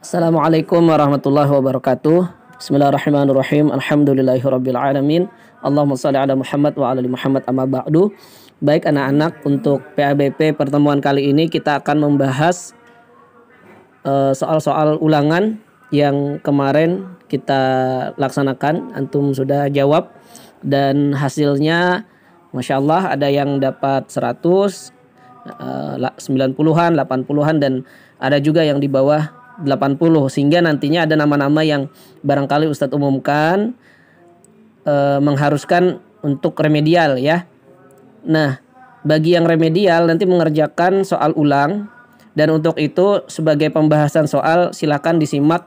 Assalamualaikum warahmatullahi wabarakatuh. Bismillahirrahmanirrahim. Alhamdulillahirabbil alamin. Allahumma shalli ala Muhammad wa ala ali Muhammad amma ba'du. Baik anak-anak, untuk PABP pertemuan kali ini kita akan membahas soal-soal ulangan yang kemarin kita laksanakan. Antum sudah jawab dan hasilnya Masya Allah ada yang dapat 100, 90-an, 80-an, dan ada juga yang di bawah 80, sehingga nantinya ada nama-nama yang barangkali Ustadz umumkan mengharuskan untuk remedial ya. Nah, bagi yang remedial nanti mengerjakan soal ulang, dan untuk itu sebagai pembahasan soal silakan disimak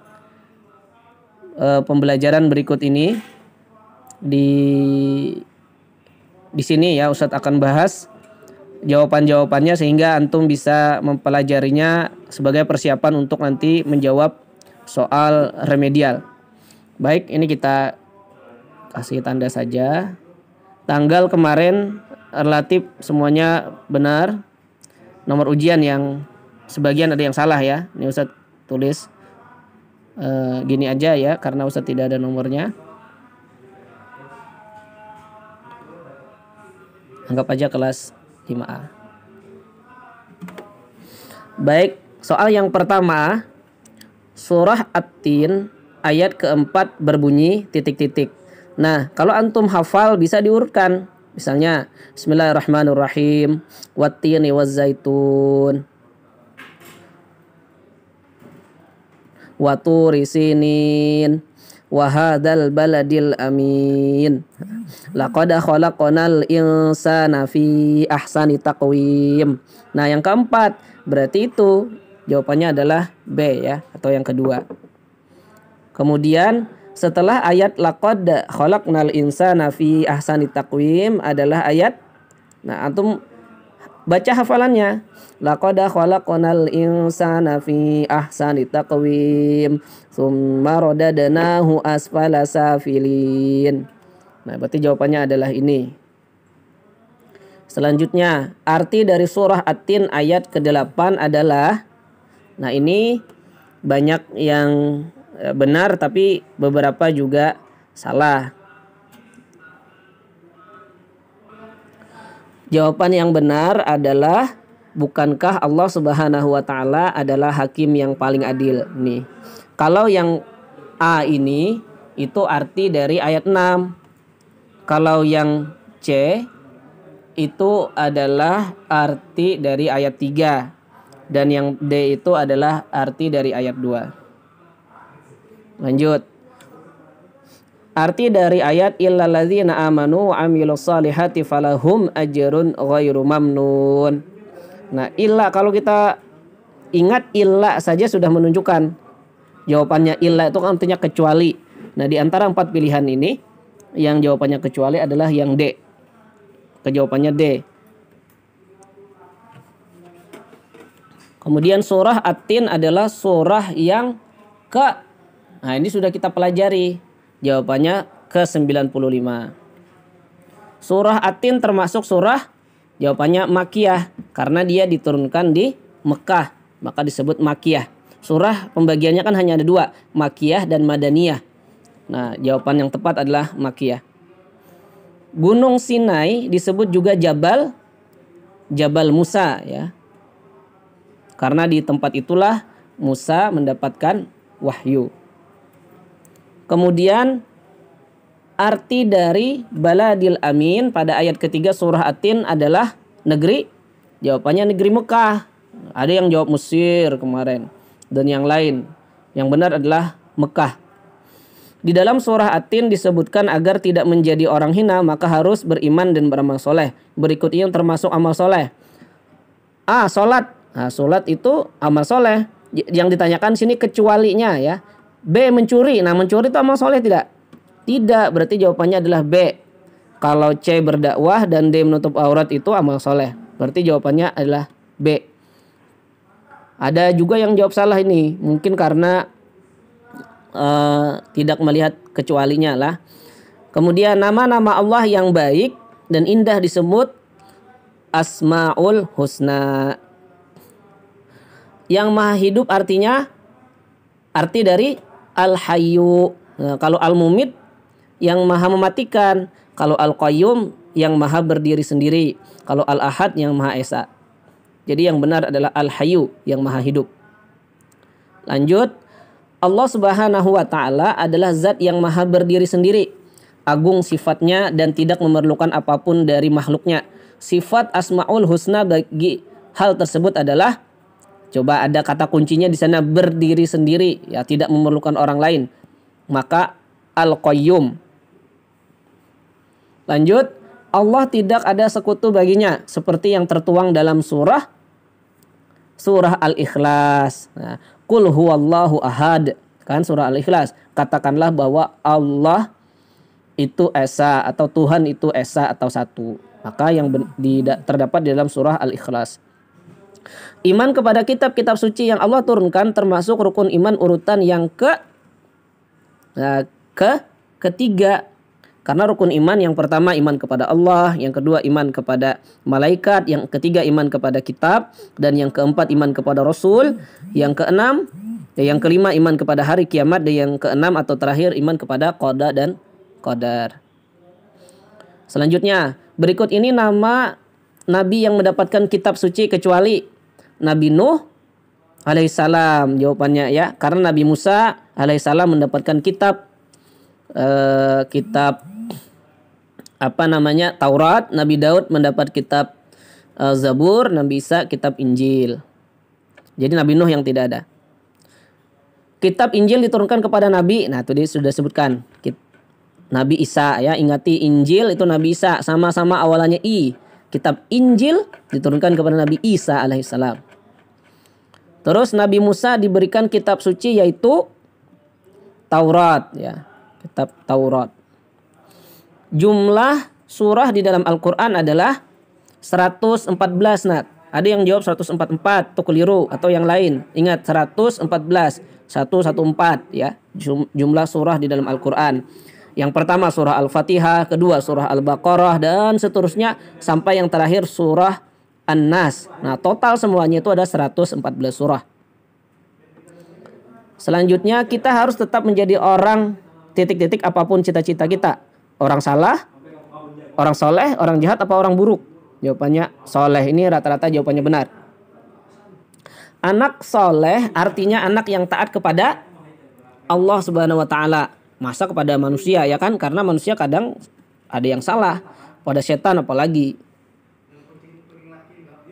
pembelajaran berikut ini. Di sini ya Ustadz akan bahas jawaban-jawabannya sehingga antum bisa mempelajarinya sebagai persiapan untuk nanti menjawab soal remedial. Baik, ini kita kasih tanda saja. Tanggal kemarin relatif semuanya benar. Nomor ujian yang sebagian ada yang salah ya. Ini Ustadz tulis gini aja ya, karena Ustadz tidak ada nomornya. Anggap aja kelas 5A. Baik, soal yang pertama, surah At-Tin ayat keempat berbunyi titik-titik. Nah, kalau antum hafal bisa diurutkan. Misalnya, Bismillahirrahmanirrahim, Wat-tini waz-zaitun, wa turi sinin, wa hadzal baladil amin, laqad khalaqnal insana fi ahsani taqwim. Nah, yang keempat berarti itu jawabannya adalah B ya, atau yang kedua. Kemudian setelah ayat laqad khalaqnal insana fi ahsani taqwim adalah ayat, nah antum baca hafalannya. Laqad khalaqnal insana fi ahsani taqwim tsumma radadnahu asfala safilin. Nah, berarti jawabannya adalah ini. Selanjutnya, arti dari surah At-Tin ayat ke-8 adalah, nah ini banyak yang benar tapi beberapa juga salah. Jawaban yang benar adalah, bukankah Allah Subhanahu wa taala adalah hakim yang paling adil? Nih. Kalau yang A ini itu arti dari ayat 6. Kalau yang C itu adalah arti dari ayat 3. Dan yang D itu adalah arti dari ayat 2. Lanjut. Arti dari ayat illal ladzina amanu wa amilus solihati falahum ajrun ghairu mamnun. Nah, illa, kalau kita ingat illa saja sudah menunjukkan jawabannya. Illa itu kan artinya kecuali. Nah, di antara 4 pilihan ini yang jawabannya kecuali adalah yang D. Kejawabannya D. Kemudian surah At-Tin adalah surah yang nah ini sudah kita pelajari. Jawabannya ke-95. Surah At-Tin termasuk surah, jawabannya Makkiyah, karena dia diturunkan di Mekah, maka disebut Makkiyah. Surah pembagiannya kan hanya ada 2, Makkiyah dan Madaniyah. Nah, jawaban yang tepat adalah Makkiyah. Gunung Sinai disebut juga Jabal Musa ya. Karena di tempat itulah Musa mendapatkan wahyu. Kemudian arti dari baladil amin pada ayat ketiga surah At-Tin adalah negeri. Jawabannya negeri Mekah. Ada yang jawab Mesir kemarin dan yang lain. Yang benar adalah Mekah. Di dalam surah At-Tin disebutkan agar tidak menjadi orang hina maka harus beriman dan beramal soleh. Berikut ini yang termasuk amal soleh. A. Solat. Nah, solat itu amal soleh. Yang ditanyakan sini kecualinya ya. B. Mencuri. Nah, mencuri itu amal soleh tidak? Tidak. Berarti jawabannya adalah B. Kalau C. Berdakwah dan D. Menutup aurat itu amal soleh. Berarti jawabannya adalah B. Ada juga yang jawab salah ini. Mungkin karena tidak melihat kecualinya lah. Kemudian nama-nama Allah yang baik dan indah disebut Asmaul Husna. Yang maha hidup artinya arti dari Al-Hayyu. Nah, kalau Al-Mumit yang maha mematikan, kalau Al-Qayyum yang maha berdiri sendiri, kalau Al-Ahad yang maha esa. Jadi yang benar adalah Al-Hayyu yang maha hidup. Lanjut, Allah Subhanahu wa taala adalah zat yang maha berdiri sendiri, agung sifatnya dan tidak memerlukan apapun dari makhluknya. Sifat Asmaul Husna bagi hal tersebut adalah, coba ada kata kuncinya di sana, berdiri sendiri, ya, tidak memerlukan orang lain. Maka Al-Qayyum. Lanjut, Allah tidak ada sekutu baginya seperti yang tertuang dalam surah Al-Ikhlas. Nah, Qul huwallahu ahad, kan surah Al-Ikhlas. Katakanlah bahwa Allah itu esa, atau Tuhan itu esa atau satu. Maka yang terdapat di dalam surah Al-Ikhlas. Iman kepada kitab-kitab suci yang Allah turunkan termasuk rukun iman urutan yang ketiga. Karena rukun iman yang pertama iman kepada Allah, yang kedua iman kepada malaikat, yang ketiga iman kepada kitab, dan yang keempat iman kepada Rasul, yang keenam, yang kelima iman kepada hari kiamat, dan yang keenam atau terakhir iman kepada qada dan qadar. Selanjutnya, berikut ini nama nabi yang mendapatkan kitab suci kecuali Nabi Nuh alaihissalam. Jawabannya ya, karena Nabi Musa alaihissalam mendapatkan kitab Taurat, Nabi Daud mendapat kitab Zabur, Nabi Isa kitab Injil. Jadi Nabi Nuh yang tidak ada. Kitab Injil diturunkan kepada Nabi. Nah, itu dia sudah sebutkan. Nabi Isa, ya, ingati Injil itu Nabi Isa, sama-sama awalannya I. Kitab Injil diturunkan kepada Nabi Isa alaihissalam. Terus Nabi Musa diberikan kitab suci yaitu Taurat, ya, kitab Taurat. Jumlah surah di dalam Al-Quran adalah 114, Nat. Ada yang jawab 144, itu keliru, atau yang lain. Ingat 114, 114 ya, jumlah surah di dalam Al-Quran. Yang pertama surah Al-Fatihah, kedua surah Al-Baqarah, dan seterusnya sampai yang terakhir surah An-Nas. Nah, total semuanya itu ada 114 surah. Selanjutnya kita harus tetap menjadi orang titik-titik apapun cita-cita kita. Orang salah, orang soleh, orang jahat, apa orang buruk? Jawabannya soleh. Ini rata-rata jawabannya benar. Anak soleh artinya anak yang taat kepada Allah Subhanahu wa taala. Masa kepada manusia, ya kan? Karena manusia kadang ada yang salah, pada setan apalagi.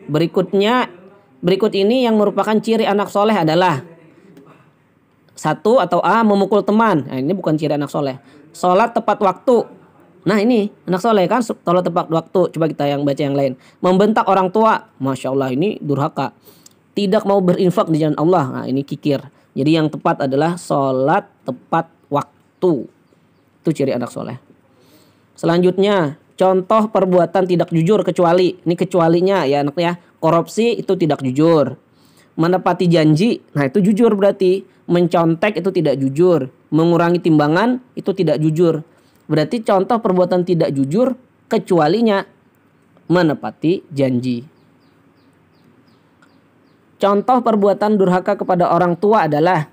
Berikut ini yang merupakan ciri anak soleh adalah: 1 atau A, memukul teman. Nah, ini bukan ciri anak soleh. Sholat tepat waktu. Nah, ini anak soleh kan, sholat tepat waktu. Coba kita yang baca yang lain. Membentak orang tua. Masya Allah, ini durhaka. Tidak mau berinfak di jalan Allah. Nah, ini kikir. Jadi yang tepat adalah sholat tepat waktu. Itu ciri anak soleh. Selanjutnya, contoh perbuatan tidak jujur kecuali. Ini kecualinya ya anak ya. Korupsi itu tidak jujur. Menepati janji, nah itu jujur berarti. Mencontek itu tidak jujur. Mengurangi timbangan itu tidak jujur. Berarti contoh perbuatan tidak jujur kecualinya menepati janji. Contoh perbuatan durhaka kepada orang tua adalah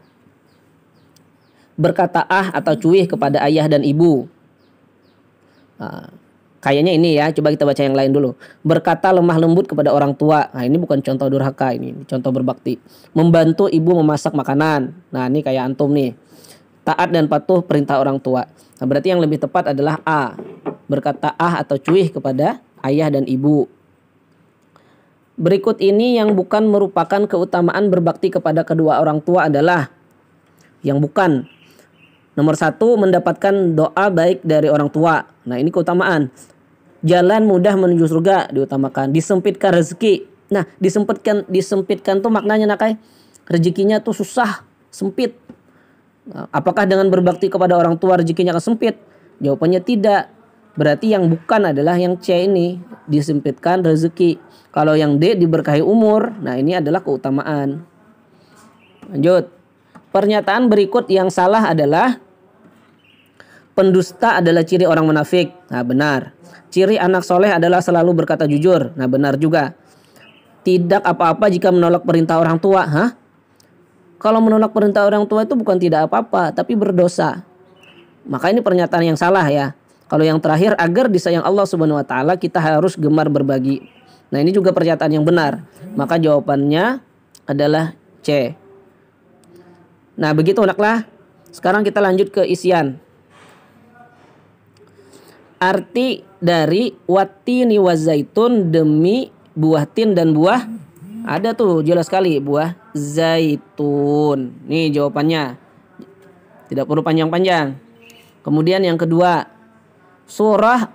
berkata ah atau cuih kepada ayah dan ibu. Nah, kayaknya ini ya, coba kita baca yang lain dulu. Berkata lemah lembut kepada orang tua. Nah, ini bukan contoh durhaka, ini contoh berbakti. Membantu ibu memasak makanan. Nah, ini kayak antum nih. Taat dan patuh perintah orang tua. Nah, berarti yang lebih tepat adalah A. Berkata ah atau cuih kepada ayah dan ibu. Berikut ini yang bukan merupakan keutamaan berbakti kepada kedua orang tua adalah yang bukan. Nomor 1, mendapatkan doa baik dari orang tua. Nah, ini keutamaan. Jalan mudah menuju surga diutamakan. Disempitkan rezeki. Nah, disempitkan tuh maknanya nakai. Rezekinya tuh susah, sempit. Nah, apakah dengan berbakti kepada orang tua rezekinya akan sempit? Jawabannya tidak. Berarti yang bukan adalah yang C ini, disempitkan rezeki. Kalau yang D diberkahi umur. Nah, ini adalah keutamaan. Lanjut. Pernyataan berikut yang salah adalah pendusta adalah ciri orang munafik. Nah, benar. Ciri anak soleh adalah selalu berkata jujur. Nah, benar juga. Tidak apa-apa jika menolak perintah orang tua. Hah? kalau menolak perintah orang tua itu bukan tidak apa-apa, tapi berdosa. Maka ini pernyataan yang salah ya. Kalau yang terakhir, agar disayang Allah Subhanahu wa taala kita harus gemar berbagi. Nah, ini juga pernyataan yang benar. Maka jawabannya adalah C. Nah, begitu anaklah. Sekarang kita lanjut ke isian. Arti dari watini wazaitun, demi buah tin dan buah, ada tuh jelas sekali, buah zaitun. Nih jawabannya. Tidak perlu panjang-panjang. Kemudian yang kedua, surah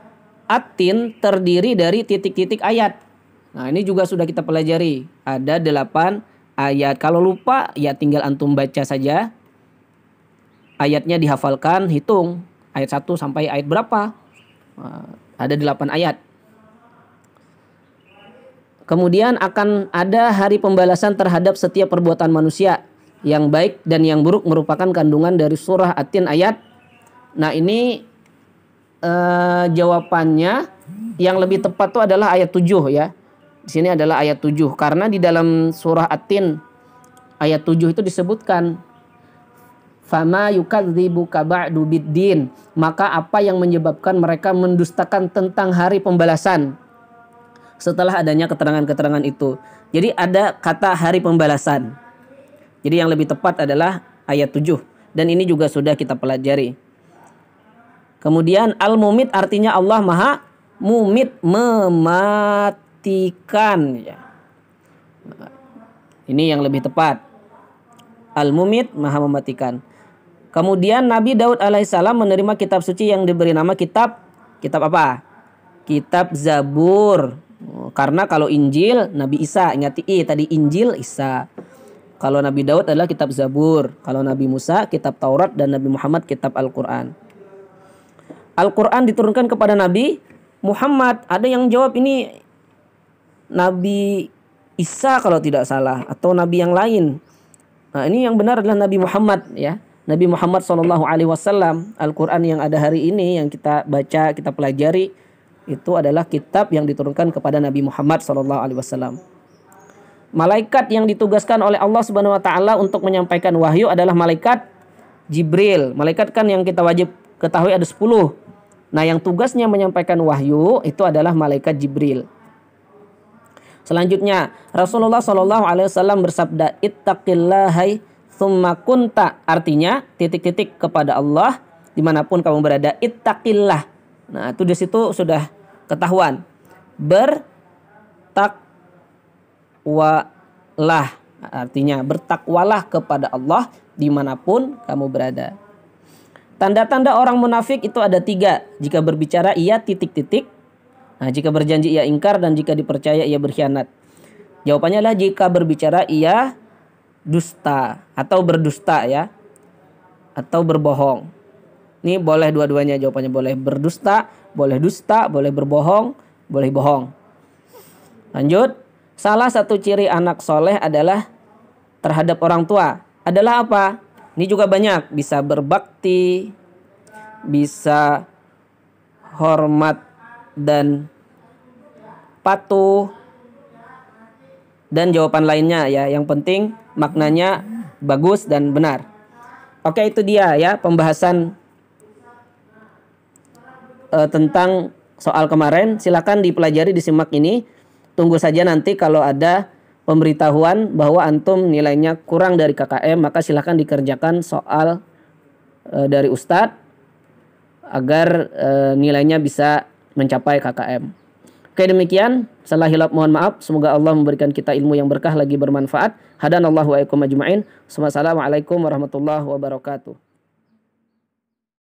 At-Tin terdiri dari titik-titik ayat. Nah, ini juga sudah kita pelajari. Ada 8 ayat. Kalau lupa ya tinggal antum baca saja. Ayatnya dihafalkan, hitung ayat 1 sampai ayat berapa. Ada 8 ayat. Kemudian akan ada hari pembalasan terhadap setiap perbuatan manusia. Yang baik dan yang buruk merupakan kandungan dari surah At-Tin ayat. Nah, ini jawabannya yang lebih tepat itu adalah ayat 7 ya. Di sini adalah ayat 7 karena di dalam surah At-Tin ayat 7 itu disebutkan fama yukadzibuka ba'du biddin, maka apa yang menyebabkan mereka mendustakan tentang hari pembalasan setelah adanya keterangan-keterangan itu. Jadi ada kata hari pembalasan. Jadi yang lebih tepat adalah ayat 7 dan ini juga sudah kita pelajari. Kemudian al-mumit artinya Allah Maha Mumit, mematikan ya. Ini yang lebih tepat. Al-Mumit, Maha mematikan. Kemudian Nabi Daud alaihissalam menerima kitab suci yang diberi nama kitab apa? Kitab Zabur. Karena kalau Injil Nabi Isa, ingat tadi Injil Isa. Kalau Nabi Daud adalah kitab Zabur. Kalau Nabi Musa kitab Taurat dan Nabi Muhammad kitab Al-Quran. Al-Quran diturunkan kepada Nabi Muhammad. Ada yang jawab ini Nabi Isa kalau tidak salah atau Nabi yang lain. Nah, ini yang benar adalah Nabi Muhammad ya. Nabi Muhammad SAW. Al-Quran yang ada hari ini yang kita baca, kita pelajari, itu adalah kitab yang diturunkan kepada Nabi Muhammad SAW. Malaikat yang ditugaskan oleh Allah Subhanahu wa taala untuk menyampaikan wahyu adalah malaikat Jibril. Malaikat kan yang kita wajib ketahui ada 10. Nah, yang tugasnya menyampaikan wahyu itu adalah malaikat Jibril. Selanjutnya, Rasulullah SAW bersabda, ittaqillahai tsumma kunta, artinya titik-titik kepada Allah dimanapun kamu berada. Ittaqillah. Nah, itu di situ sudah ketahuan. Bertakwalah, artinya bertakwalah kepada Allah dimanapun kamu berada. Tanda-tanda orang munafik itu ada 3. Jika berbicara ia titik-titik. Nah, jika berjanji ia ingkar dan jika dipercaya ia berkhianat. Jawabannya adalah jika berbicara ia dusta atau berdusta ya. Atau berbohong. Ini boleh dua-duanya jawabannya, boleh berdusta, boleh dusta, boleh berbohong, boleh bohong. Lanjut. Salah satu ciri anak soleh adalah terhadap orang tua. Adalah apa? Ini juga banyak. Bisa berbakti, bisa hormat dan patuh, dan jawaban lainnya ya. Yang penting maknanya bagus dan benar. Oke, itu dia ya pembahasan tentang soal kemarin. Silakan dipelajari, disimak ini. Tunggu saja nanti kalau ada pemberitahuan bahwa antum nilainya kurang dari KKM, maka silakan dikerjakan soal dari Ustadz agar nilainya bisa mencapai KKM. Oke, demikian. Salah hilap mohon maaf. Semoga Allah memberikan kita ilmu yang berkah lagi bermanfaat. Hadanallahu wa iyyakum ajma'in. Wassalamualaikum warahmatullahi wabarakatuh.